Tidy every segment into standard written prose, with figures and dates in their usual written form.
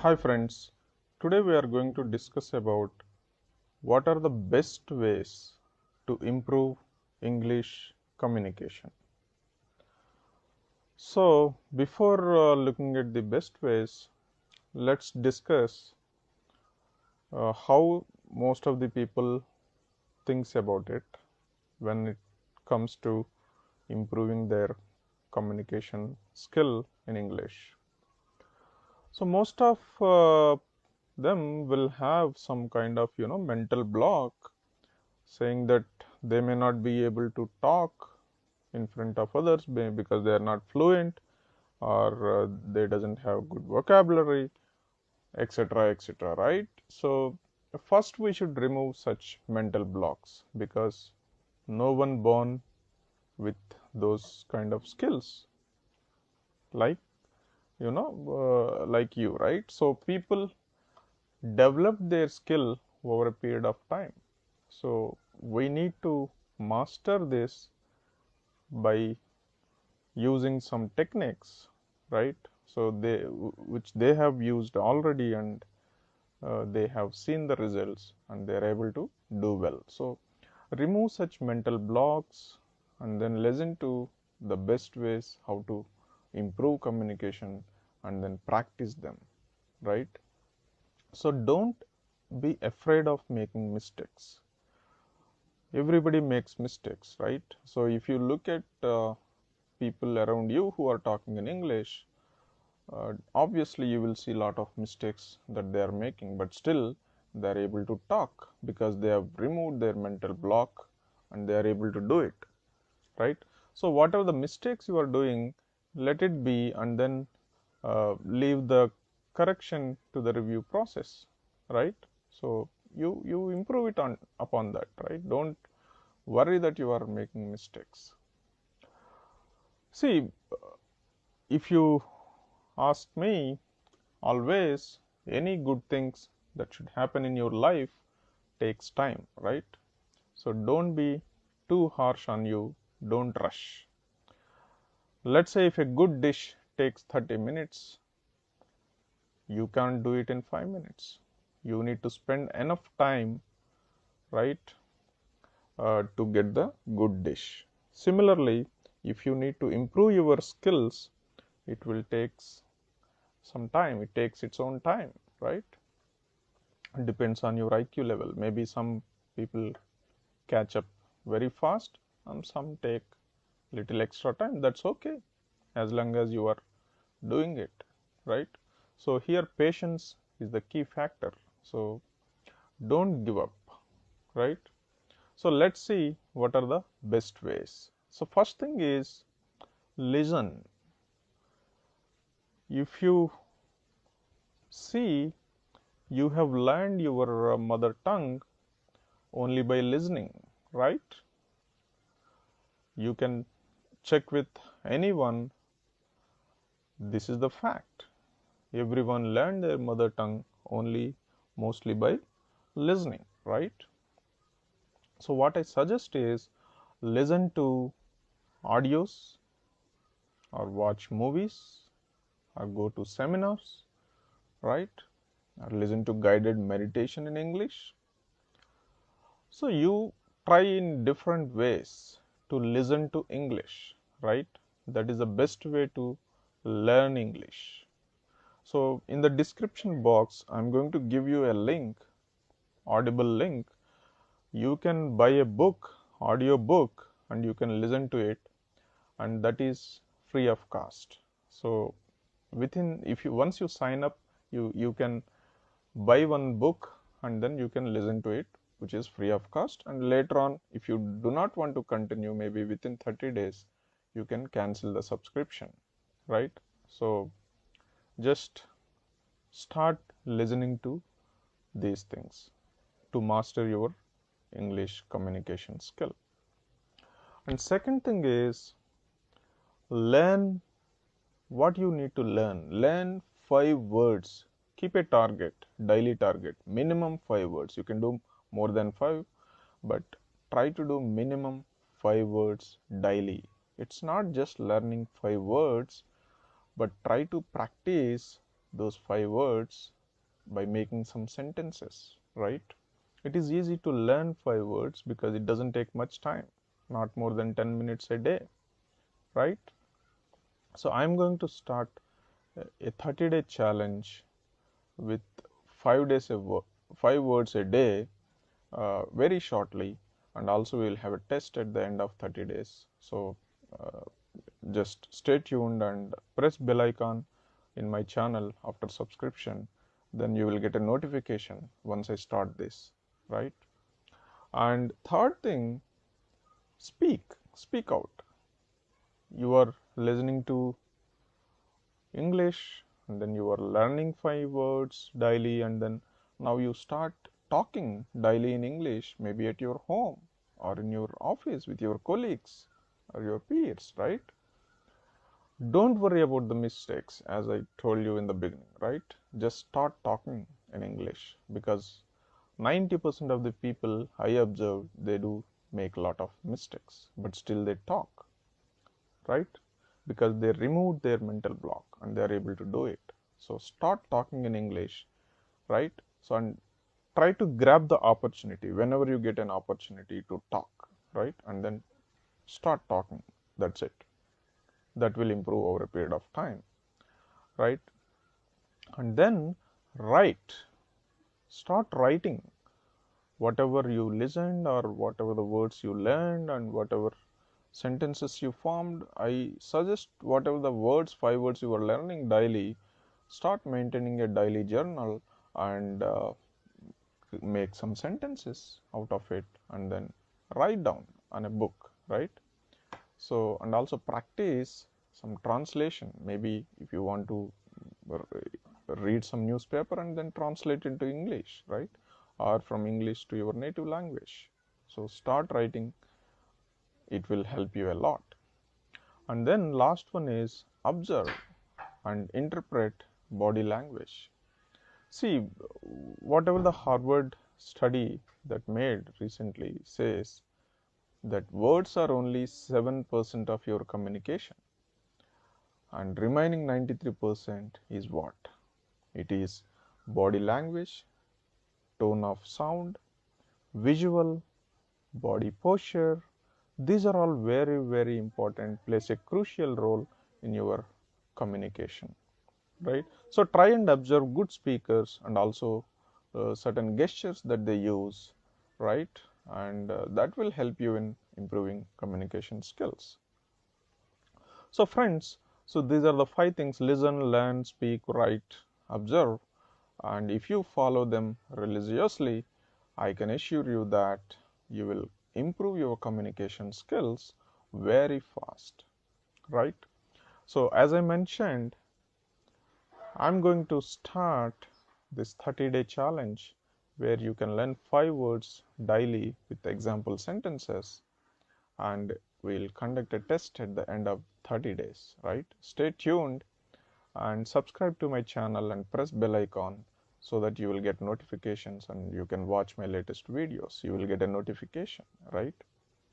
Hi friends, today we are going to discuss about what are the best ways to improve English communication. So before looking at the best ways, let's discuss how most of the people thinks about it when it comes to improving their communication skill in English. So most of them will have some kind of mental block saying that they may not be able to talk in front of others because they are not fluent or they doesn't have good vocabulary, etc., etc., right? So first we should remove such mental blocks because no one born with those kind of skills like like you, right? So people develop their skill over a period of time. So we need to master this by using some techniques, right? So which they have used already, and they have seen the results and they are able to do well. So remove such mental blocks and then listen to the best ways how to improve communication and then practice them, right? So don't be afraid of making mistakes. Everybody makes mistakes, right? So if you look at people around you who are talking in English, obviously you will see a lot of mistakes that they are making, but still they are able to talk because they have removed their mental block and they are able to do it, right? So whatever the mistakes you are doing, let it be, and then leave the correction to the review process, right? So you improve it on upon that, right? Don't worry that you are making mistakes. See, if you ask me, always any good things that should happen in your life takes time, right? So don't be too harsh on you, don't rush. Let's say if a good dish takes 30 minutes, you can't do it in 5 minutes. You need to spend enough time, right, to get the good dish. Similarly, if you need to improve your skills, it will take some time. It takes its own time, right? It depends on your IQ level. Maybe some people catch up very fast and some take little extra time. That's okay as long as you are doing it, right? So here patience is the key factor. So don't give up, right? So let's see what are the best ways. So first thing is listen. If you see, you have learned your mother tongue only by listening, right? You can check with anyone. This is the fact. Everyone learned their mother tongue only mostly by listening, right? So what I suggest is listen to audios or watch movies or go to seminars, right? Or listen to guided meditation in English. So you try in different ways to listen to English, right? That is the best way to learn English. So in the description box, I'm going to give you a link, audible link. You can buy a book, audio book, and you can listen to it, and that is free of cost. So if you once you sign up, you can buy one book and then you can listen to it, which is free of cost. And later on, if you do not want to continue, maybe within 30 days, you can cancel the subscription, right? So just start listening to these things to master your English communication skill. And second thing is learn what you need to learn. Learn 5 words. Keep a target, daily target, minimum 5 words. You can do more than 5, but try to do minimum 5 words daily. It's not just learning 5 words, but try to practice those 5 words by making some sentences, right? It is easy to learn 5 words because it doesn't take much time, not more than 10 minutes a day, right? So I'm going to start a 30-day challenge with 5 days of 5 words a day very shortly, and also we will have a test at the end of 30 days. So uh, just stay tuned and press bell icon in my channel after subscription, then you will get a notification once I start this, right? And third thing, speak out. You are listening to English, and then you are learning 5 words daily, and then now you start talking daily in English, maybe at your home or in your office with your colleagues or your peers, right? Don't worry about the mistakes, as I told you in the beginning, right? Just start talking in English, because 90% of the people I observe, they do make a lot of mistakes, but still they talk, right? Because they removed their mental block and they are able to do it. So start talking in English, right? So, and try to grab the opportunity whenever you get an opportunity to talk, right? And then start talking. That's it. That will improve over a period of time, right? And then write. Start writing whatever you listened, or whatever the words you learned, and whatever sentences you formed. I suggest whatever the words, 5 words you are learning daily, start maintaining a daily journal, and make some sentences out of it, and then write down on a book, right? So, and also practice some translation. Maybe if you want to read some newspaper and then translate into English, right? Or from English to your native language. So start writing, it will help you a lot. And then last one is observe and interpret body language. See, whatever the Harvard study that made recently says that words are only 7% of your communication, and remaining 93% is what? It is body language, tone of sound, visual, body posture. These are all very, very important, plays a crucial role in your communication, right? So try and observe good speakers, and also certain gestures that they use, right? And that will help you in improving communication skills. So friends, so these are the 5 things: listen, learn, speak, write, observe. And if you follow them religiously, I can assure you that you will improve your communication skills very fast, right? So as I mentioned, I'm going to start this 30-day challenge where you can learn 5 words daily with example sentences, and we'll conduct a test at the end of 30 days, right? Stay tuned and subscribe to my channel and press bell icon so that you will get notifications and you can watch my latest videos. You will get a notification, right?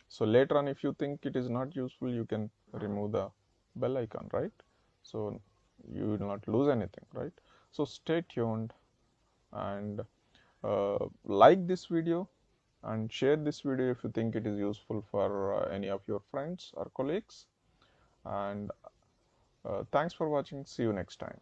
So later on, if you think it is not useful, you can remove the bell icon, right? So you will not lose anything, right? So stay tuned, and like this video and share this video if you think it is useful for any of your friends or colleagues. And thanks for watching. See you next time.